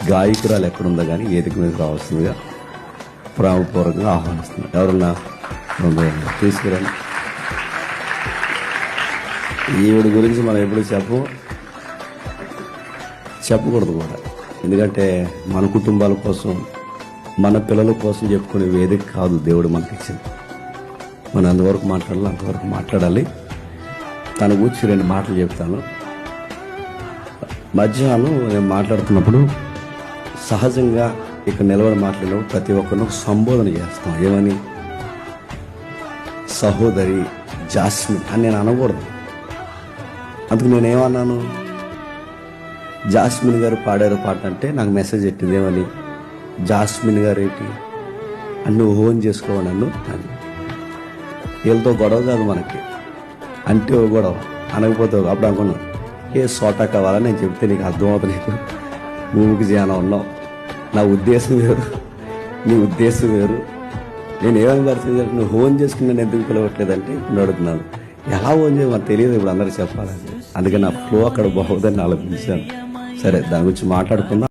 గాయకురాలు ఎక్కడుందో కానీ వేదిక మీద రావాల్సిందిగా ప్రేమపూర్వకంగా ఆహ్వానిస్తున్నాను. ఎవరన్నా తీసుకురండి. ఈవిడ గురించి మనం ఎప్పుడు చెప్పకూడదు కూడా, ఎందుకంటే మన కుటుంబాల కోసం మన పిల్లల కోసం చెప్పుకునే వేదిక కాదు దేవుడు మనకి ఇచ్చింది. మనం అంతవరకు మాట్లాడాలి, అంతవరకు మాట్లాడాలి. తన గురించి 2 మాటలు చెప్తాను. మధ్యాహ్నం నేను మాట్లాడుతున్నప్పుడు సహజంగా ఇక్కడ నిలబడి మాట్లాడినప్పుడు ప్రతి ఒక్కరిని సంబోధన చేస్తాం. ఏమని? సహోదరి జాస్మిన్ అని నేను అనకూడదు. అందుకు నేనేమన్నాను, జాస్మిన్ గారు పాడారు పాట అంటే నాకు మెసేజ్ పెట్టింది. ఏమని? జాస్మిన్ గారు ఏంటి అని నువ్వు హోన్ చేసుకోవు నన్ను అని. వీళ్ళతో గొడవ కాదు మనకి, అంటే ఓ గొడవ, అనకపోతే అప్పుడు అనుకున్నాను ఏ సోటా కావాలని నేను చెప్తే నీకు అర్థమవుతుంది, నీకు నువ్వుకి జ్ఞానం ఉన్నావు. నా ఉద్దేశం వేరు, నీ ఉద్దేశం వేరు. నేను ఏమని పరిస్థితి నువ్వు హోన్ చేసుకుని నేను ఎందుకు పిలవట్లేదంటే ఇప్పుడు అడుగుతున్నాను. ఎలా హోన్ చేయమని మనకు తెలియదు, ఇప్పుడు అందరూ చెప్పాలని. అందుకని నా ఫ్లో అక్కడ బాగుందని ఆలోచించాను. సరే, దాని గురించి మాట్లాడుకుందాం.